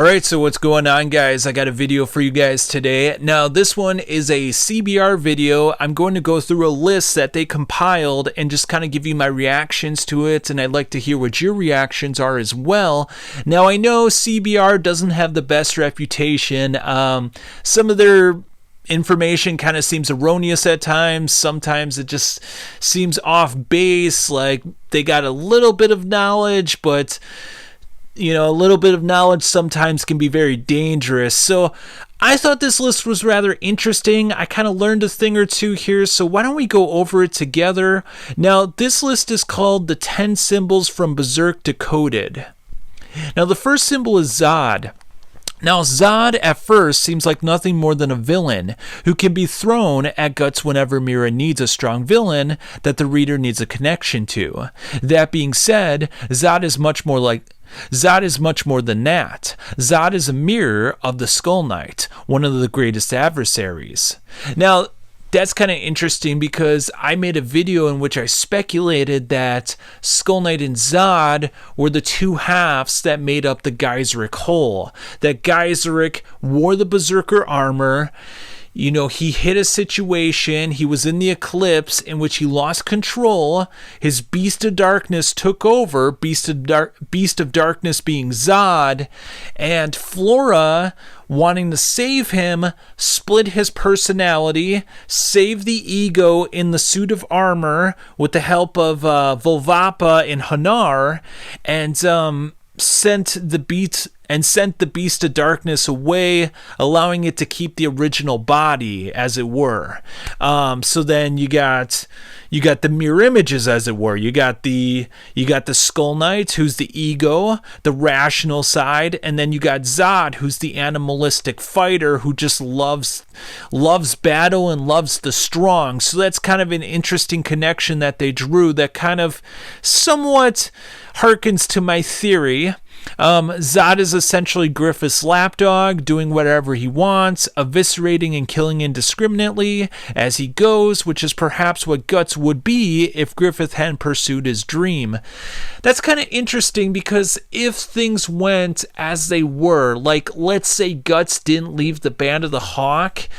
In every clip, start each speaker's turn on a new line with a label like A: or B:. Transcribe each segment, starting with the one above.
A: Alright, so what's going on, guys? I got a video for you guys today. Now, this one is a CBR video. I'm going to go through a list that they compiled and just kind of give you my reactions to it, and I'd like to hear what your reactions are as well. Now, I know CBR doesn't have the best reputation. Some of their information kind of seems erroneous at times. Sometimes it just seems off base, like they got a little bit of knowledge, but a little bit of knowledge sometimes can be very dangerous. So I thought this list was rather interesting. I kind of learned a thing or two here, so why don't we go over it together? Now, this list is called the 10 symbols from Berserk Decoded. Now, the first symbol is Zod. Now, Zod at first seems like nothing more than a villain who can be thrown at guts whenever Mira needs a strong villain that the reader needs a connection to. That being said, Zod is much more than that. Zod is a mirror of the Skull Knight, one of the greatest adversaries. Now, that's kind of interesting because I made a video in which I speculated that Skull Knight and Zod were the two halves that made up the Geyseric whole. That Geyseric wore the Berserker armor. He hit a situation, he was in the Eclipse in which he lost control, his Beast of Darkness took over, Beast of Darkness being Zod, and Flora, wanting to save him, split his personality, saved the ego in the suit of armor with the help of Volvapa and Hanar, and sent the Beast of Darkness away, allowing it to keep the original body, as it were. So then you got the mirror images, as it were. You got the Skull Knight, who's the ego, the rational side, and then you got Zod, who's the animalistic fighter who just loves battle and loves the strong. So that's kind of an interesting connection that they drew that kind of somewhat harkens to my theory. Zod is essentially Griffith's lapdog, doing whatever he wants, eviscerating and killing indiscriminately as he goes, which is perhaps what Guts would be if Griffith hadn't pursued his dream. That's kind of interesting because if things went as they were, like let's say Guts didn't leave the Band of the Hawk,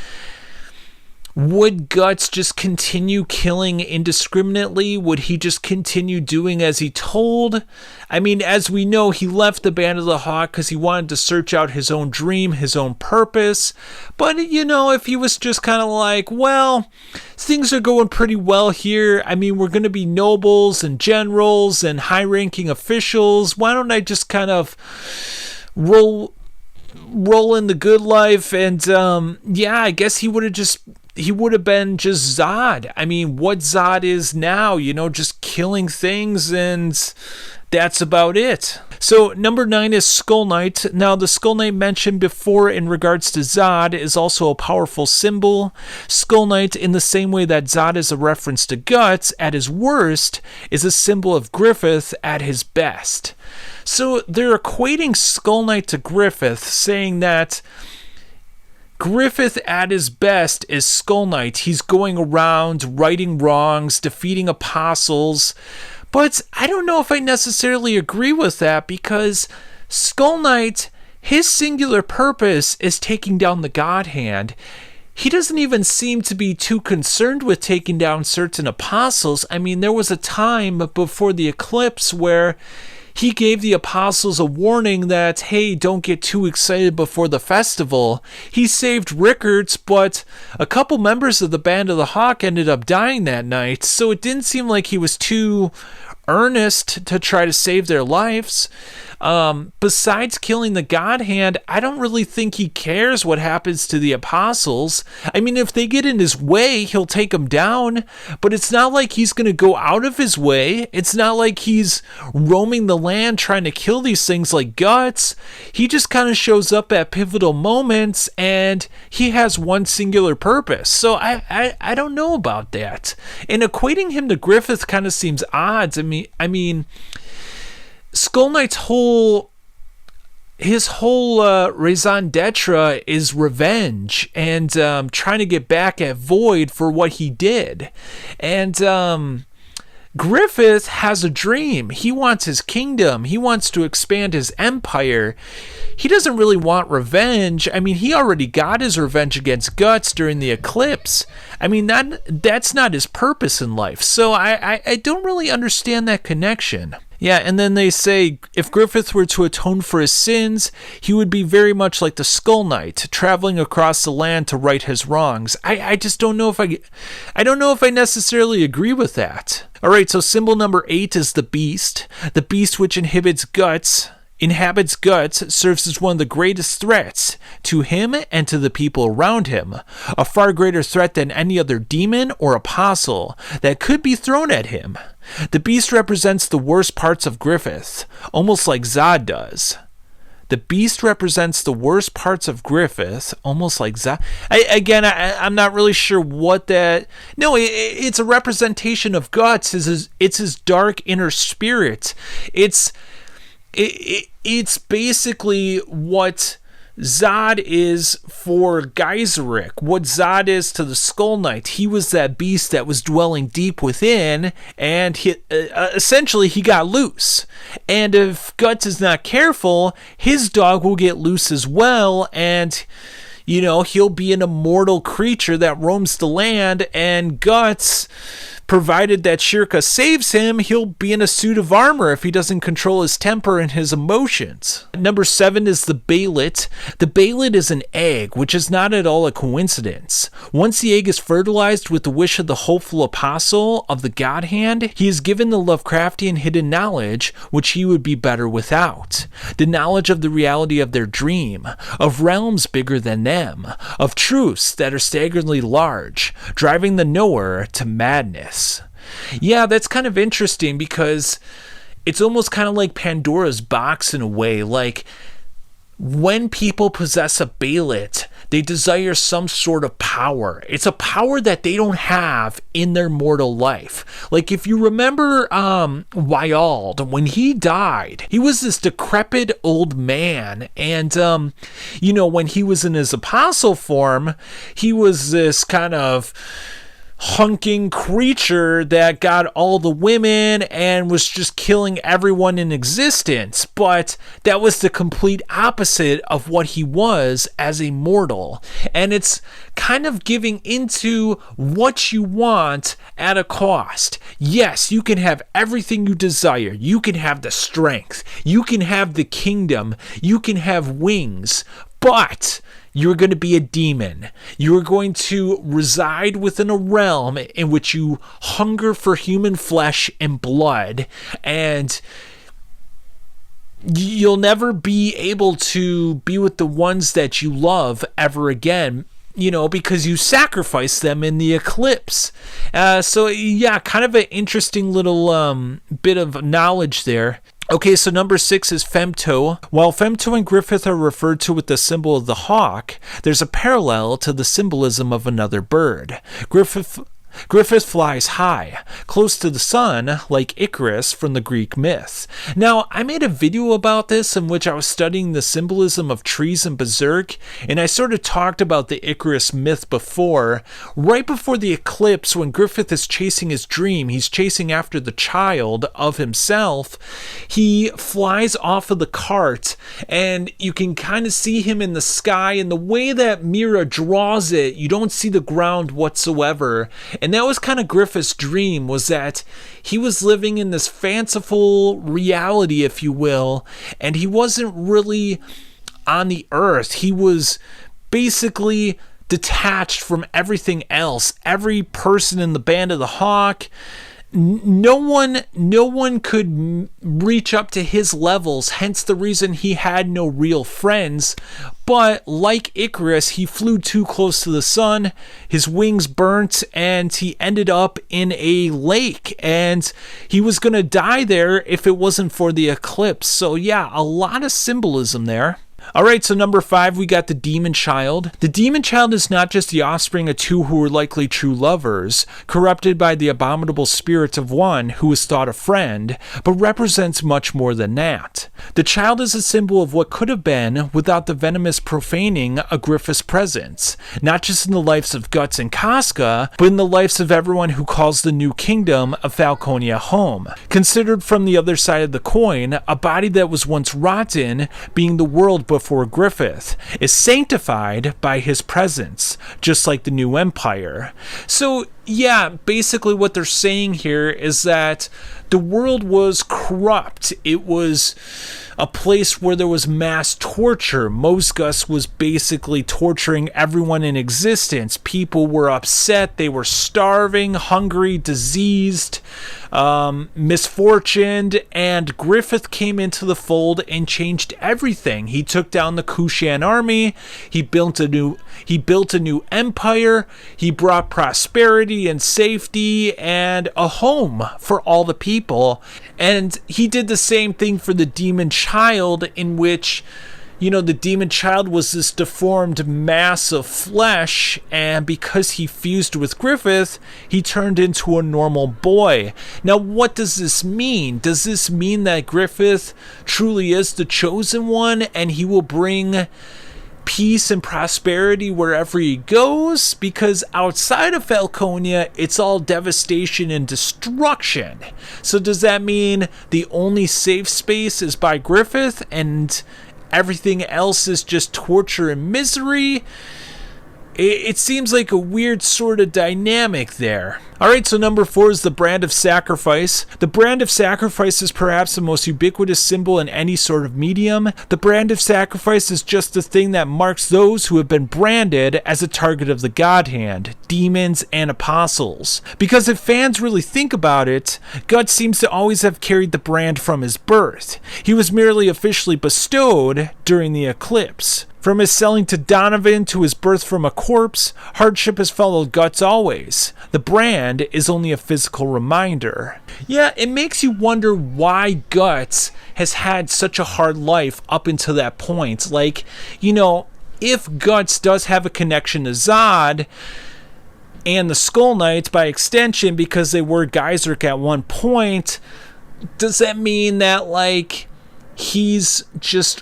A: would Guts just continue killing indiscriminately? Would he just continue doing as he told? I mean, as we know, he left the Band of the Hawk because he wanted to search out his own dream, his own purpose. But, if he was just kind of like, well, things are going pretty well here. I mean, we're going to be nobles and generals and high-ranking officials. Why don't I just kind of roll in the good life? And, I guess he would have been just Zod. I mean, what Zod is now, just killing things, and that's about it. So number 9 is Skull Knight. Now, the Skull Knight mentioned before in regards to Zod is also a powerful symbol. Skull Knight, in the same way that Zod is a reference to Guts at his worst, is a symbol of Griffith at his best. So they're equating Skull Knight to Griffith, saying that Griffith at his best is Skull Knight. He's going around righting wrongs, defeating apostles. But I don't know if I necessarily agree with that, because Skull Knight, his singular purpose is taking down the God Hand. He doesn't even seem to be too concerned with taking down certain apostles. I mean, there was a time before the Eclipse where he gave the apostles a warning that, hey, don't get too excited before the festival. He saved Rickards, but a couple members of the Band of the Hawk ended up dying that night, so it didn't seem like he was too earnest to try to save their lives. Besides killing the God Hand, I don't really think he cares what happens to the apostles. I mean, if they get in his way, he'll take them down, but it's not like he's going to go out of his way. It's not like he's roaming the land trying to kill these things like Guts. He just kind of shows up at pivotal moments, and he has one singular purpose. So I don't know about that. And equating him to Griffith kind of seems odd. I mean, Skull Knight's whole raison d'etre is revenge and trying to get back at Void for what he did. And Griffith has a dream. He wants his kingdom. He wants to expand his empire. He doesn't really want revenge. I mean, he already got his revenge against Guts during the Eclipse. I mean, that's not his purpose in life. So I don't really understand that connection. Yeah, and then they say, if Griffith were to atone for his sins, he would be very much like the Skull Knight, traveling across the land to right his wrongs. I just don't know if I don't know if I necessarily agree with that. All right, so symbol number 8 is the beast. The beast, which inhabits Guts, serves as one of the greatest threats to him and to the people around him. A far greater threat than any other demon or apostle that could be thrown at him. The beast represents the worst parts of Griffith, almost like Zod does. The beast represents the worst parts of Griffith, almost like Zod. I'm not really sure what that... No, it's a representation of Guts. It's his dark inner spirit. It's basically what Zod is for Geyserik, what Zod is to the Skull Knight. He was that beast that was dwelling deep within, and essentially he got loose. And if Guts is not careful, his dog will get loose as well, and he'll be an immortal creature that roams the land, and Guts, provided that Shirka saves him, he'll be in a suit of armor if he doesn't control his temper and his emotions. Number 7 is the Bailet. The Bailet is an egg, which is not at all a coincidence. Once the egg is fertilized with the wish of the hopeful apostle of the God Hand, he is given the Lovecraftian hidden knowledge, which he would be better without. The knowledge of the reality of their dream, of realms bigger than them, of truths that are staggeringly large, driving the knower to madness. Yeah, that's kind of interesting because it's almost kind of like Pandora's box in a way. Like, when people possess a Bailet, they desire some sort of power. It's a power that they don't have in their mortal life. Like, if you remember Wyald, when he died, he was this decrepit old man. And, when he was in his apostle form, he was this kind of hunking creature that got all the women and was just killing everyone in existence. But that was the complete opposite of what he was as a mortal. And it's kind of giving into what you want at a cost. Yes, you can have everything you desire. You can have the strength. You can have the kingdom. You can have wings. But you're going to be a demon. You are going to reside within a realm in which you hunger for human flesh and blood, and you'll never be able to be with the ones that you love ever again, because you sacrifice them in the Eclipse. So yeah, kind of an interesting little bit of knowledge there. Okay, so number 6 is Femto. While Femto and Griffith are referred to with the symbol of the hawk, there's a parallel to the symbolism of another bird. Griffith flies high, close to the sun, like Icarus from the Greek myth. Now, I made a video about this in which I was studying the symbolism of trees in Berserk, and I sort of talked about the Icarus myth before. Right before the eclipse, when Griffith is chasing his dream, he's chasing after the child of himself, he flies off of the cart, and you can kind of see him in the sky, and the way that Mira draws it, you don't see the ground whatsoever. And that was kind of Griffith's dream, was that he was living in this fanciful reality, if you will, and he wasn't really on the earth. He was basically detached from everything else. Every person in the Band of the Hawk, no one could reach up to his levels, hence the reason he had no real friends. But like Icarus, he flew too close to the sun, his wings burnt, and he ended up in a lake, and he was going to die there if it wasn't for the eclipse. So yeah, a lot of symbolism there. Alright, so number 5, we got the Demon Child. The Demon Child is not just the offspring of two who were likely true lovers, corrupted by the abominable spirits of one who was thought a friend, but represents much more than that. The child is a symbol of what could have been without the venomous profaning of Griffith's presence, not just in the lives of Guts and Casca, but in the lives of everyone who calls the new kingdom of Falconia home. Considered from the other side of the coin, a body that was once rotten, being the world before Griffith, is sanctified by his presence, just like the new empire. So yeah, basically what they're saying here is that the world was corrupt. It was a place where there was mass torture. Mosgus was basically torturing everyone in existence. People were upset. They were starving, hungry, diseased, misfortuned, and Griffith came into the fold and changed everything. He took down the Kushan army. He built a new empire. He brought prosperity and safety and a home for all the people. And he did the same thing for the Demon Child, in which, you know, the Demon Child was this deformed mass of flesh, and because he fused with Griffith, he turned into a normal boy. Now, what does this mean? Does this mean that Griffith truly is the chosen one, and he will bring peace and prosperity wherever he goes? Because outside of Falconia, it's all devastation and destruction. So does that mean the only safe space is by Griffith and everything else is just torture and misery? It seems like a weird sort of dynamic there. Alright, so number 4 is the brand of sacrifice. The brand of sacrifice is perhaps the most ubiquitous symbol in any sort of medium. The brand of sacrifice is just the thing that marks those who have been branded as a target of the God Hand, demons and apostles. Because if fans really think about it, Guts seems to always have carried the brand from his birth. He was merely officially bestowed during the Eclipse. From his selling to Donovan to his birth from a corpse, hardship has followed Guts always. The brand is only a physical reminder. Yeah, it makes you wonder why Guts has had such a hard life up until that point. Like, you know, if Guts does have a connection to Zod and the Skull Knights by extension, because they were Geyseric at one point, does that mean that, like, he's just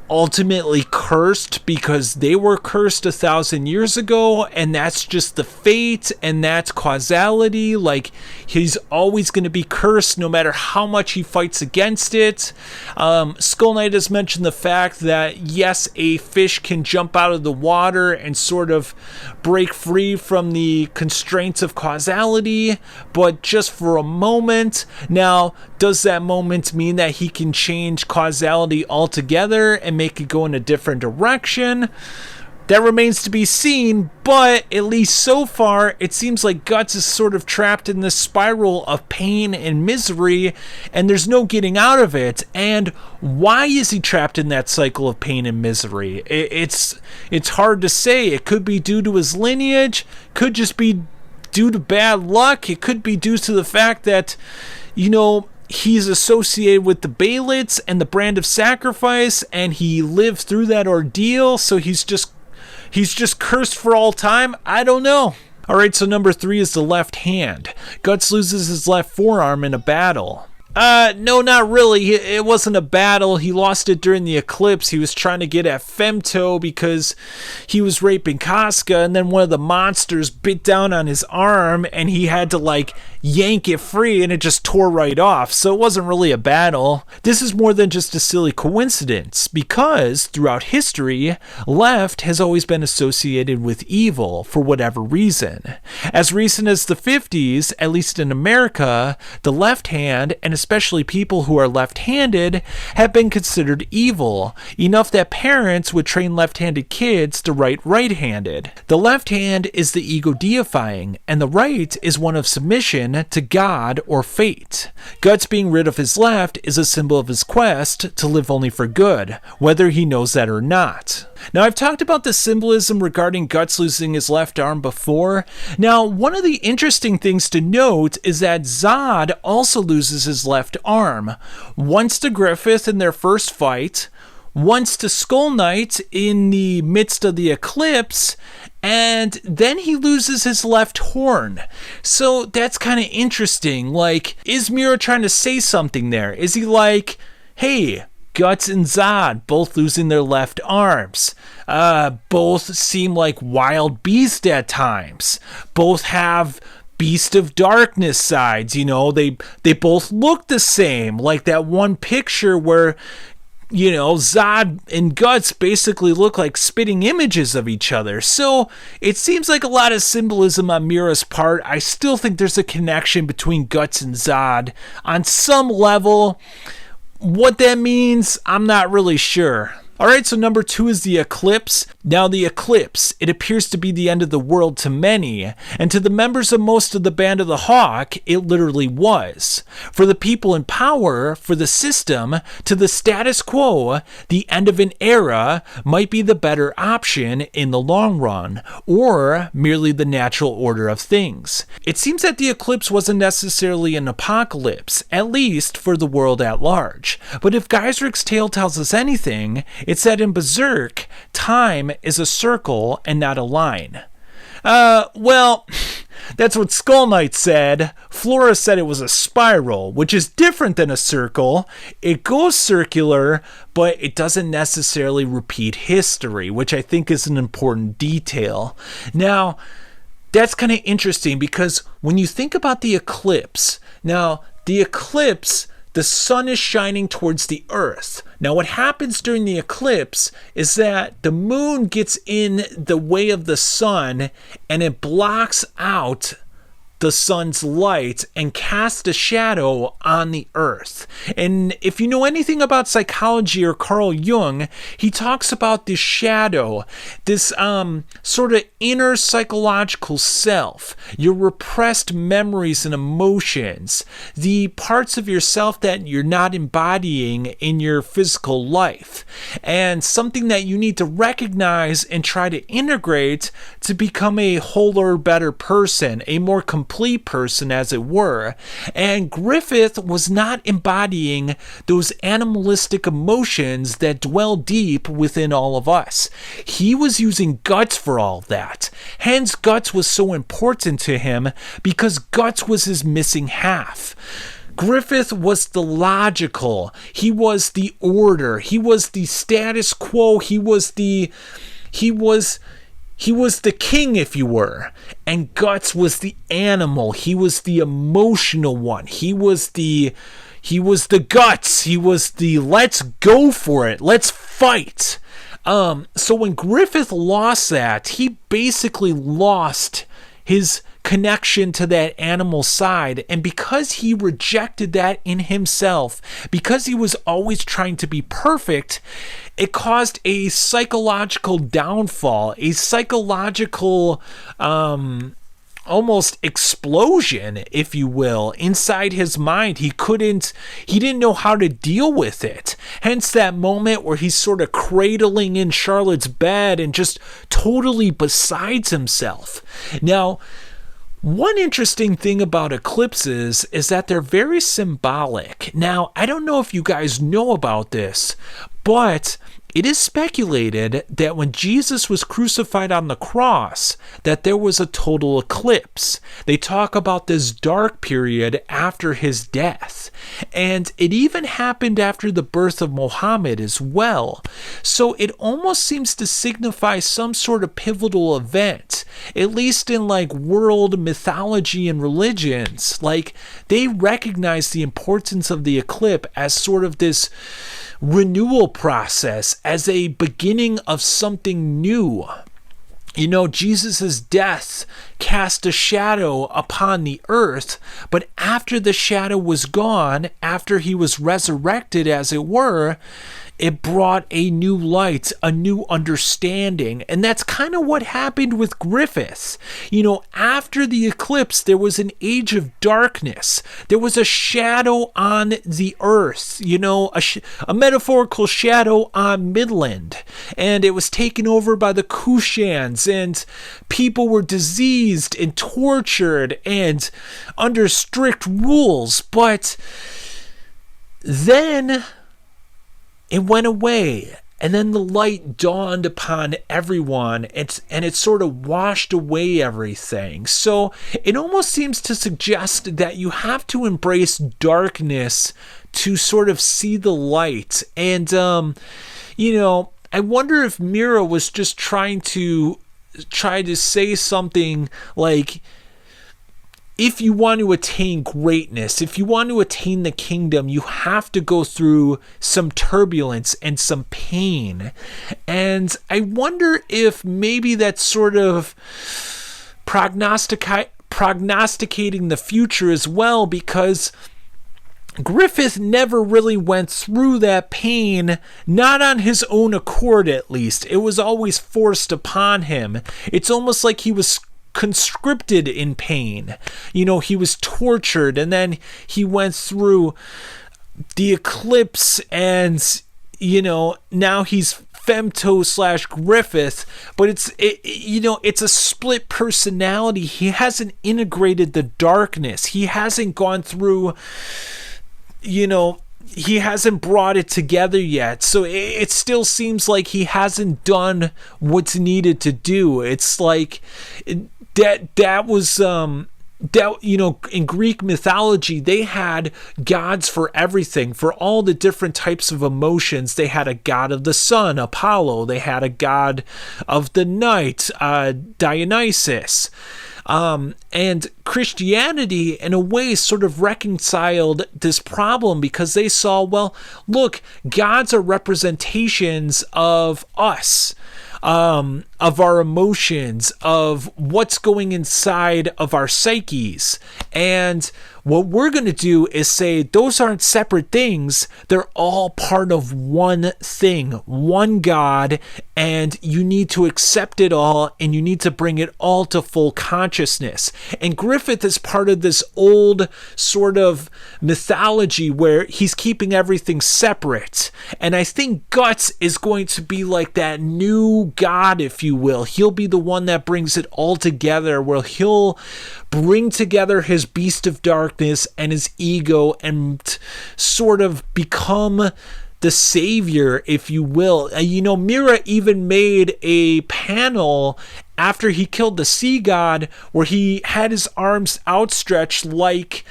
A: ultimately cursed because they were cursed 1,000 years ago, and that's just the fate, and that's causality? Like, he's always going to be cursed no matter how much he fights against it. Skull Knight has mentioned the fact that yes, a fish can jump out of the water and sort of break free from the constraints of causality, but just for a moment. Now, does that moment mean that he can change causality altogether and make it go in a different direction? That remains to be seen, but at least so far, it seems like Guts is sort of trapped in this spiral of pain and misery, and there's no getting out of it. And why is he trapped in that cycle of pain and misery? It's hard to say. It could be due to his lineage, could just be due to bad luck, it could be due to the fact that, you know, he's associated with the Baelits and the brand of sacrifice, and he lived through that ordeal, so he's just cursed for all time. I don't know. Alright, so number 3 is the left hand. Guts loses his left forearm in a battle. No, not really. It wasn't a battle. He lost it during the Eclipse. He was trying to get at Femto because he was raping Casca, and then one of the monsters bit down on his arm, and he had to, like, yank it free, and it just tore right off. So it wasn't really a battle. This is more than just a silly coincidence, because throughout history, left has always been associated with evil for whatever reason. As recent as the 50s, at least in America, the left hand, and especially people who are left-handed, have been considered evil, enough that parents would train left-handed kids to write right-handed. The left hand is the ego deifying, and the right is one of submission to God or fate. Guts being rid of his left is a symbol of his quest to live only for good, whether he knows that or not. Now, I've talked about the symbolism regarding Guts losing his left arm before. Now, one of the interesting things to note is that Zod also loses his left arm. Once to Griffith in their first fight, once to Skull Knight in the midst of the eclipse, and then he loses his left horn. So that's kind of interesting. Like, is Mira trying to say something there? Is he like, hey, Guts and Zod both losing their left arms. Both seem like wild beasts at times. Both have Beast of Darkness sides. You know, they both look the same. Like that one picture where, you know, Zod and Guts basically look like spitting images of each other. So it seems like a lot of symbolism on Mira's part. I still think there's a connection between Guts and Zod on some level. What that means, I'm not really sure. Alright, so number 2 is the Eclipse. Now the Eclipse, it appears to be the end of the world to many, and to the members of most of the Band of the Hawk, it literally was. For the people in power, for the system, to the status quo, the end of an era might be the better option in the long run, or merely the natural order of things. It seems that the Eclipse wasn't necessarily an apocalypse, at least for the world at large. But if Geisrich's tale tells us anything, it said in Berserk, time is a circle and not a line. Well, that's what Skull Knight said. Flora said it was a spiral, which is different than a circle. It goes circular, but it doesn't necessarily repeat history, which I think is an important detail. Now, that's kind of interesting because when you think about the eclipse, now, the eclipse, the sun is shining towards the earth. Now, what happens during the eclipse is that the moon gets in the way of the sun and it blocks out the sun's light and casts a shadow on the earth. And if you know anything about psychology or Carl Jung, he talks about this shadow, this sort of inner psychological self, your repressed memories and emotions, the parts of yourself that you're not embodying in your physical life, and something that you need to recognize and try to integrate to become a wholer, better person, a more complete person, as it were. And Griffith was not embodying those animalistic emotions that dwell deep within all of us. He was using Guts for all that. Hence, Guts was so important to him because Guts was his missing half. Griffith was the logical. He was the order. He was the status quo. He was the king, if you were, and Guts was the animal. He was the emotional one. He was the guts. He was the let's go for it. Let's fight. So when Griffith lost that, he basically lost his connection to that animal side. And because he rejected that in himself, because he was always trying to be perfect, it caused a psychological downfall, a psychological almost explosion, if you will, inside his mind. He didn't know how to deal with it. Hence that moment where he's sort of cradling in Charlotte's bed and just totally besides himself. Now, one interesting thing about eclipses is that they're very symbolic. Now, I don't know if you guys know about this, but it is speculated that when Jesus was crucified on the cross, that there was a total eclipse. They talk about this dark period after his death. And it even happened after the birth of Muhammad as well. So it almost seems to signify some sort of pivotal event, at least in like world mythology and religions. Like, they recognize the importance of the eclipse as sort of this renewal process, as a beginning of something new. You know, Jesus' death cast a shadow upon the earth, but after the shadow was gone, after he was resurrected, as it were, it brought a new light, a new understanding. And that's kind of what happened with Griffith. You know, after the eclipse, there was an age of darkness. There was a shadow on the earth, you know, a metaphorical shadow on Midland. And it was taken over by the Kushans, and people were diseased and tortured and under strict rules. But then it went away, and then the light dawned upon everyone, and it sort of washed away everything. So it almost seems to suggest that you have to embrace darkness to sort of see the light. And I wonder if Mira was just trying to say something like, if you want to attain greatness, if you want to attain the kingdom, you have to go through some turbulence and some pain. And I wonder if maybe that's sort of prognosticating the future as well, because Griffith never really went through that pain, not on his own accord at least. It was always forced upon him. It's almost like he was conscripted in pain. He was tortured, and then he went through the Eclipse, and now he's Femto / Griffith, but it's a split personality. He hasn't integrated the darkness. He hasn't gone through, he hasn't brought it together yet. So it still seems like he hasn't done what's needed to do. It's like that was in Greek mythology, they had gods for everything, for all the different types of emotions. They had a god of the sun, Apollo. They had a god of the night, Dionysus. And Christianity, in a way, sort of reconciled this problem, because they saw, well, look, gods are representations of us, of our emotions, of what's going inside of our psyches. And what we're going to do is say those aren't separate things. They're all part of one thing, one God, and you need to accept it all, and you need to bring it all to full consciousness. And Griffith is part of this old sort of mythology where he's keeping everything separate. And I think Guts is going to be like that new God, if you will. He'll be the one that brings it all together, where he'll bring together his beast of darkness and his ego and sort of become the savior, if you will. Mira even made a panel after he killed the sea god where he had his arms outstretched like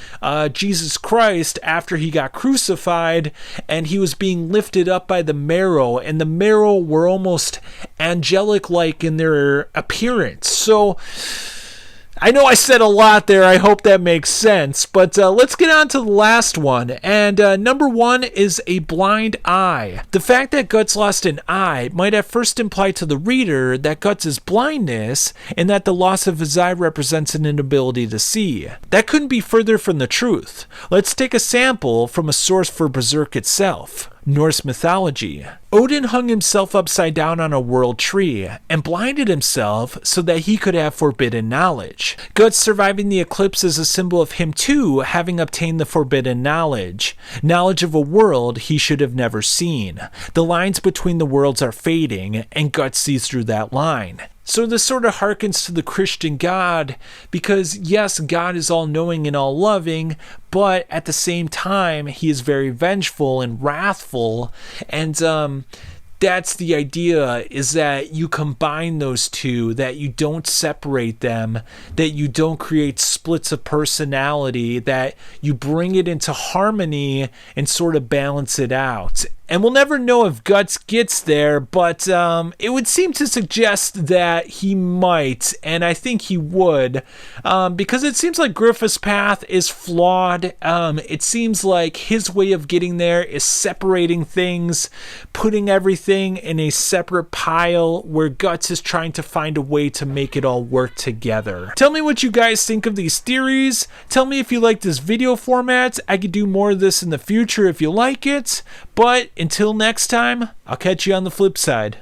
A: Jesus Christ after he got crucified, and he was being lifted up by the marrow, and the marrow were almost angelic-like in their appearance. So I know I said a lot there. I hope that makes sense. But let's get on to the last one. And number one is a blind eye. The fact that Guts lost an eye might at first imply to the reader that Guts is blindness, and that the loss of his eye represents an inability to see. That couldn't be further from the truth. Let's take a sample from a source for Berserk itself. Norse mythology. Odin hung himself upside down on a world tree and blinded himself so that he could have forbidden knowledge. Guts surviving the eclipse is a symbol of him too having obtained the forbidden knowledge of a world he should have never seen. The lines between the worlds are fading, and Guts sees through that line. So this sort of harkens to the Christian God, because yes, God is all-knowing and all-loving, but at the same time, he is very vengeful and wrathful, and that's the idea, is that you combine those two, that you don't separate them, that you don't create splits of personality, that you bring it into harmony and sort of balance it out. And we'll never know if Guts gets there, but it would seem to suggest that he might, and I think he would, because it seems like Griffith's path is flawed. It seems like his way of getting there is separating things, putting everything in a separate pile, where Guts is trying to find a way to make it all work together. Tell me what you guys think of these theories. Tell me if you like this video format. I could do more of this in the future if you like it, but until next time, I'll catch you on the flip side.